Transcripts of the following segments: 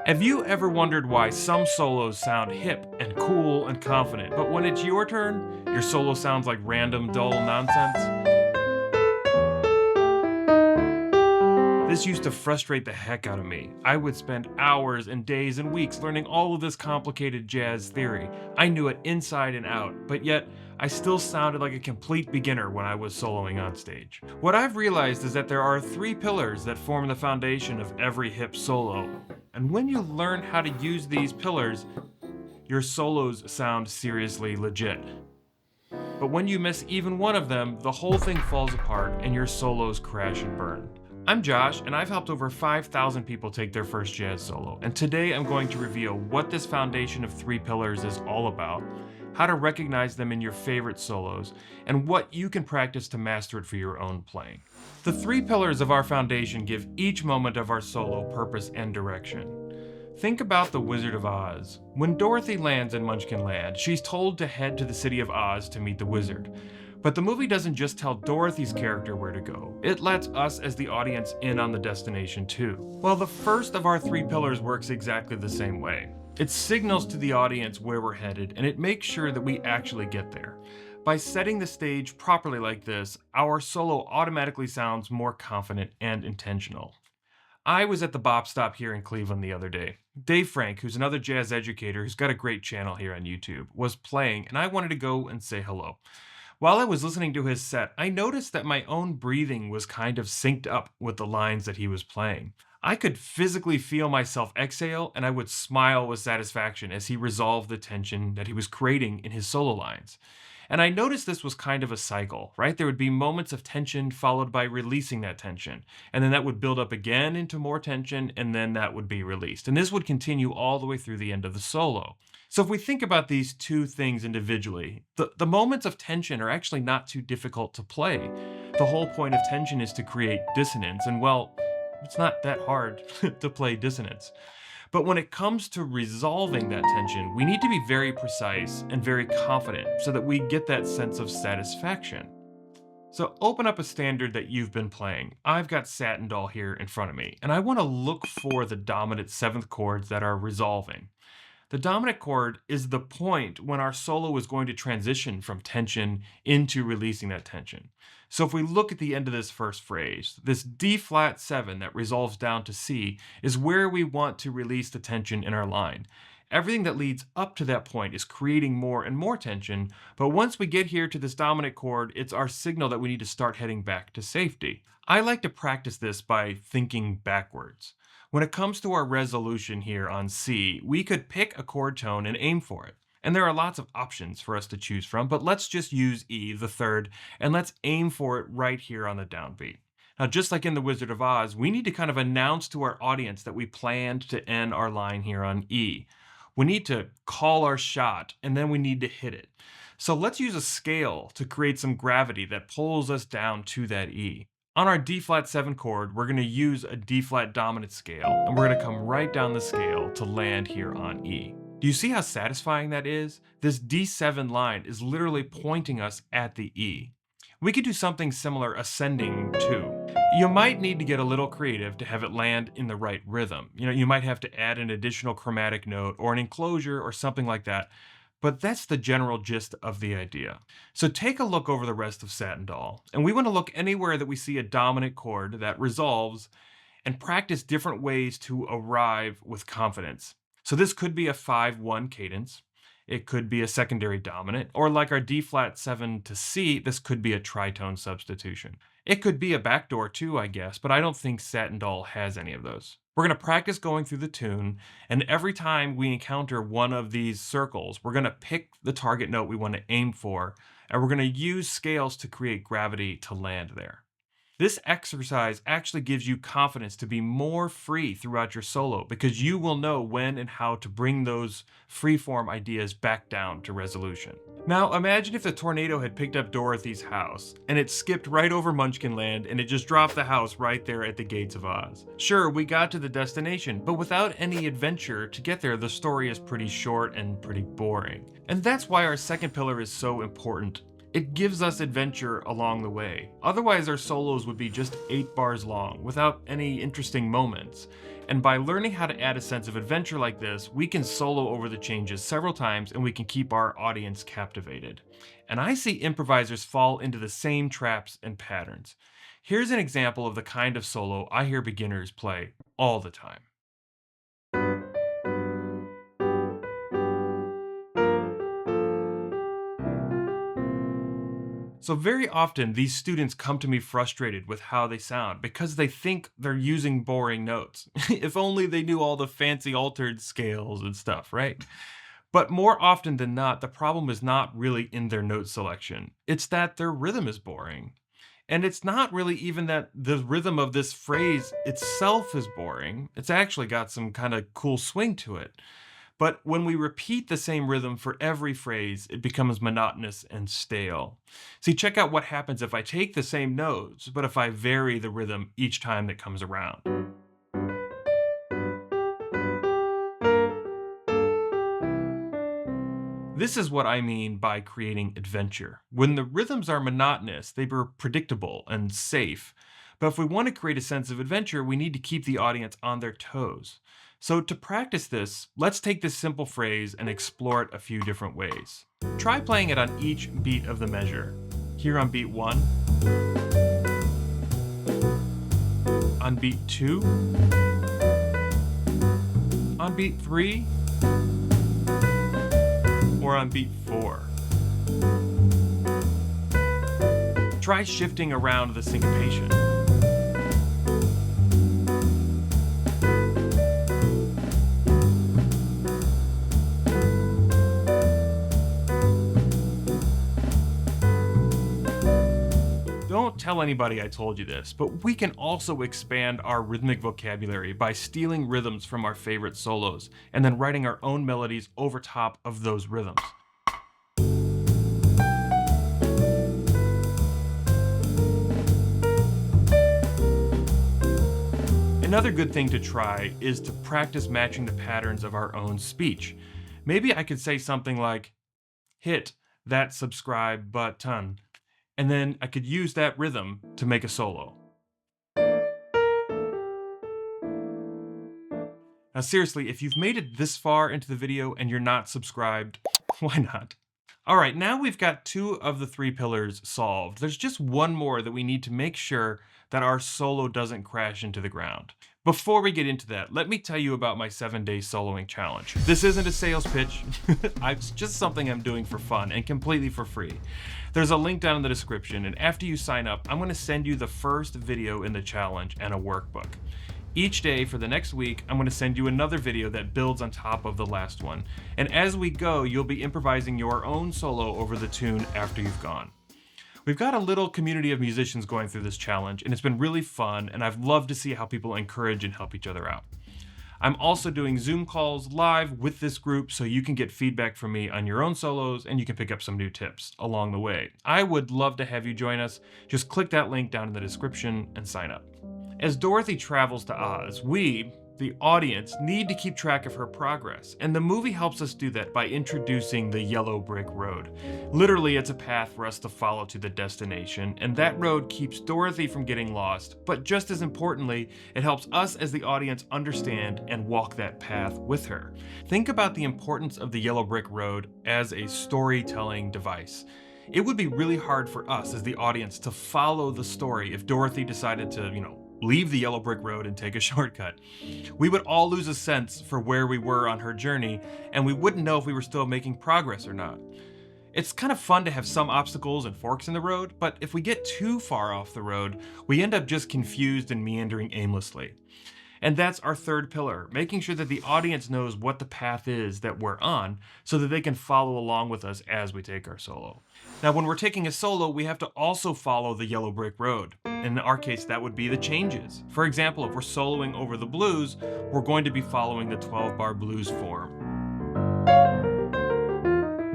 Have you ever wondered why some solos sound hip and cool and confident, but when it's your turn, your solo sounds like random, dull nonsense? This used to frustrate the heck out of me. I would spend hours and days and weeks learning all of this complicated jazz theory. I knew it inside and out, but yet I still sounded like a complete beginner when I was soloing on stage. What I've realized is that there are three pillars that form the foundation of every hip solo. And when you learn how to use these pillars, your solos sound seriously legit. But when you miss even one of them, the whole thing falls apart and your solos crash and burn. I'm Josh, and I've helped over 5,000 people take their first jazz solo, and today I'm going to reveal what this foundation of three pillars is all about, how to recognize them in your favorite solos, and what you can practice to master it for your own playing. The three pillars of our foundation give each moment of our solo purpose and direction. Think about The Wizard of Oz. When Dorothy lands in Munchkinland, she's told to head to the city of Oz to meet the wizard. But the movie doesn't just tell Dorothy's character where to go, it lets us as the audience in on the destination too. Well, the first of our three pillars works exactly the same way. It signals to the audience where we're headed, and it makes sure that we actually get there. By setting the stage properly like this, our solo automatically sounds more confident and intentional. I was at the Bop Stop here in Cleveland the other day. Dave Frank, who's another jazz educator who's got a great channel here on YouTube, was playing, and I wanted to go and say hello. While I was listening to his set, I noticed that my own breathing was kind of synced up with the lines that he was playing. I could physically feel myself exhale, and I would smile with satisfaction as he resolved the tension that he was creating in his solo lines. And I noticed this was kind of a cycle, right? There would be moments of tension followed by releasing that tension. And then that would build up again into more tension, and then that would be released. And this would continue all the way through the end of the solo. So if we think about these two things individually, the moments of tension are actually not too difficult to play. The whole point of tension is to create dissonance, and well, it's not that hard to play dissonance. But when it comes to resolving that tension, we need to be very precise and very confident so that we get that sense of satisfaction. So open up a standard that you've been playing. I've got Satin Doll here in front of me, and I want to look for the dominant seventh chords that are resolving. The dominant chord is the point when our solo is going to transition from tension into releasing that tension. So if we look at the end of this first phrase, this D flat 7 that resolves down to C is where we want to release the tension in our line. Everything that leads up to that point is creating more and more tension, but once we get here to this dominant chord, it's our signal that we need to start heading back to safety. I like to practice this by thinking backwards. When it comes to our resolution here on C, we could pick a chord tone and aim for it. And there are lots of options for us to choose from, but let's just use E, the third, and let's aim for it right here on the downbeat. Now, just like in The Wizard of Oz, we need to kind of announce to our audience that we planned to end our line here on E. We need to call our shot, and then we need to hit it. So let's use a scale to create some gravity that pulls us down to that E. On our D flat 7 chord, we're going to use a D flat dominant scale, and we're going to come right down the scale to land here on E. Do you see how satisfying that is? This D7 line is literally pointing us at the E. We could do something similar ascending too. You might need to get a little creative to have it land in the right rhythm. You might have to add an additional chromatic note or an enclosure or something like that. But that's the general gist of the idea. So take a look over the rest of Satin Doll, and we want to look anywhere that we see a dominant chord that resolves and practice different ways to arrive with confidence. So this could be a 5-1 cadence. It could be a secondary dominant, or like our D flat 7 to C, this could be a tritone substitution. It could be a backdoor too, I guess, but I don't think Satin Doll has any of those. We're going to practice going through the tune, and every time we encounter one of these circles, we're going to pick the target note we want to aim for, and we're going to use scales to create gravity to land there. This exercise actually gives you confidence to be more free throughout your solo because you will know when and how to bring those freeform ideas back down to resolution. Now imagine if the tornado had picked up Dorothy's house and it skipped right over Munchkinland and it just dropped the house right there at the gates of Oz. Sure, we got to the destination, but without any adventure to get there, the story is pretty short and pretty boring. And that's why our second pillar is so important. It gives us adventure along the way. Otherwise, our solos would be just 8 bars long without any interesting moments. And by learning how to add a sense of adventure like this, we can solo over the changes several times and we can keep our audience captivated. And I see improvisers fall into the same traps and patterns. Here's an example of the kind of solo I hear beginners play all the time. So very often these students come to me frustrated with how they sound because they think they're using boring notes. If only they knew all the fancy altered scales and stuff, right? But more often than not, the problem is not really in their note selection. It's that their rhythm is boring. And it's not really even that the rhythm of this phrase itself is boring. It's actually got some kind of cool swing to it. But when we repeat the same rhythm for every phrase, it becomes monotonous and stale. See, check out what happens if I take the same notes, but if I vary the rhythm each time that comes around. This is what I mean by creating adventure. When the rhythms are monotonous, they are predictable and safe. But if we want to create a sense of adventure, we need to keep the audience on their toes. So to practice this, let's take this simple phrase and explore it a few different ways. Try playing it on each beat of the measure. Here on beat 1, on beat 2, on beat 3, or on beat 4. Try shifting around the syncopation. Don't tell anybody I told you this, but we can also expand our rhythmic vocabulary by stealing rhythms from our favorite solos and then writing our own melodies over top of those rhythms. Another good thing to try is to practice matching the patterns of our own speech. Maybe I could say something like, hit that subscribe button, and then I could use that rhythm to make a solo. Now seriously, if you've made it this far into the video and you're not subscribed, why not? Alright, now we've got 2 of the 3 pillars solved. There's just one more that we need to make sure that our solo doesn't crash into the ground. Before we get into that, let me tell you about my 7-day soloing challenge. This isn't a sales pitch. It's just something I'm doing for fun and completely for free. There's a link down in the description, and after you sign up, I'm going to send you the first video in the challenge and a workbook. Each day for the next week, I'm going to send you another video that builds on top of the last one. And as we go, you'll be improvising your own solo over the tune after you've gone. We've got a little community of musicians going through this challenge, and it's been really fun, and I've loved to see how people encourage and help each other out. I'm also doing Zoom calls live with this group so you can get feedback from me on your own solos and you can pick up some new tips along the way. I would love to have you join us. Just click that link down in the description and sign up. As Dorothy travels to Oz, we, the audience, need to keep track of her progress, and the movie helps us do that by introducing the yellow brick road. Literally, it's a path for us to follow to the destination, and that road keeps Dorothy from getting lost, but just as importantly, it helps us as the audience understand and walk that path with her. Think about the importance of the yellow brick road as a storytelling device. It would be really hard for us as the audience to follow the story if Dorothy decided to, leave the yellow brick road and take a shortcut. We would all lose a sense for where we were on her journey, and we wouldn't know if we were still making progress or not. It's kind of fun to have some obstacles and forks in the road, but if we get too far off the road, we end up just confused and meandering aimlessly. And that's our third pillar, making sure that the audience knows what the path is that we're on so that they can follow along with us as we take our solo. Now, when we're taking a solo, we have to also follow the yellow brick road. In our case, that would be the changes. For example, if we're soloing over the blues, we're going to be following the 12-bar blues form.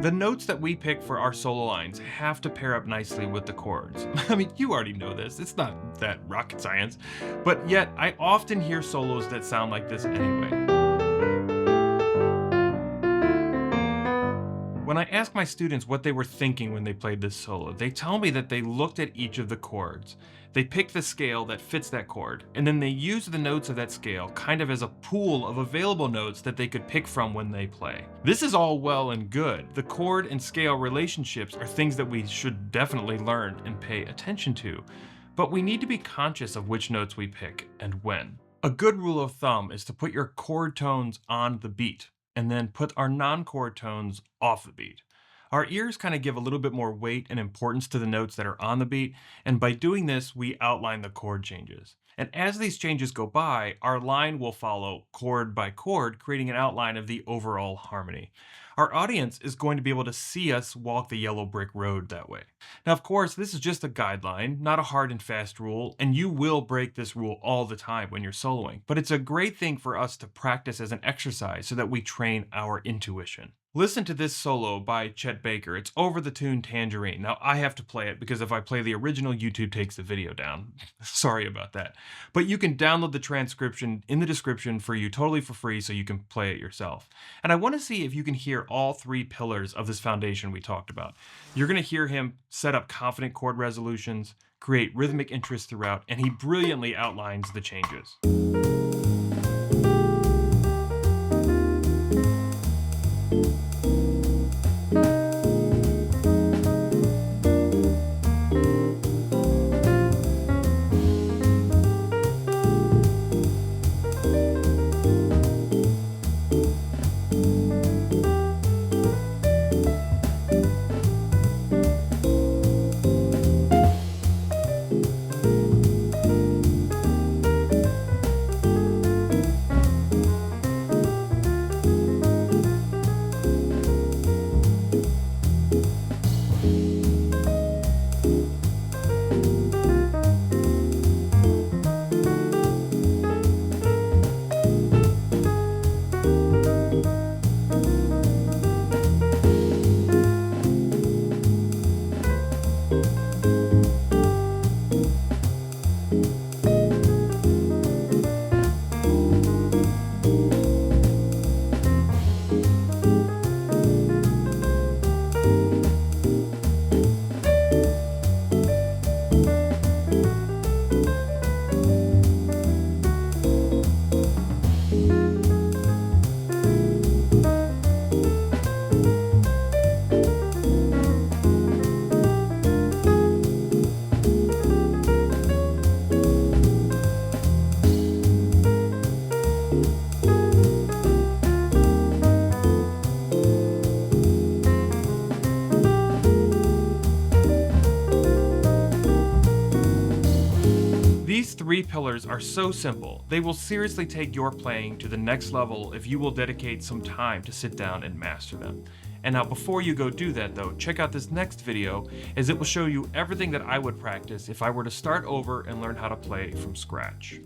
The notes that we pick for our solo lines have to pair up nicely with the chords. I mean, you already know this, it's not that rocket science, but yet I often hear solos that sound like this anyway. When When I ask my students what they were thinking when they played this solo, they tell me that they looked at each of the chords. They pick the scale that fits that chord, and then they use the notes of that scale kind of as a pool of available notes that they could pick from when they play. This is all well and good. The chord and scale relationships are things that we should definitely learn and pay attention to, but we need to be conscious of which notes we pick and when. A good rule of thumb is to put your chord tones on the beat, and then put our non-chord tones off the beat. Our ears kind of give a little bit more weight and importance to the notes that are on the beat, and by doing this, we outline the chord changes. And as these changes go by, our line will follow chord by chord, creating an outline of the overall harmony. Our audience is going to be able to see us walk the yellow brick road that way. Now, of course, this is just a guideline, not a hard and fast rule, and you will break this rule all the time when you're soloing, but it's a great thing for us to practice as an exercise so that we train our intuition. Listen to this solo by Chet Baker. It's over the tune Tangerine. Now, I have to play it because if I play the original, YouTube takes the video down. Sorry about that. But you can download the transcription in the description for you totally for free so you can play it yourself. And I want to see if you can hear all three pillars of this foundation we talked about. You're going to hear him set up confident chord resolutions, create rhythmic interest throughout, and he brilliantly outlines the changes. These three pillars are so simple, they will seriously take your playing to the next level if you will dedicate some time to sit down and master them. And now before you go do that though, check out this next video as it will show you everything that I would practice if I were to start over and learn how to play from scratch.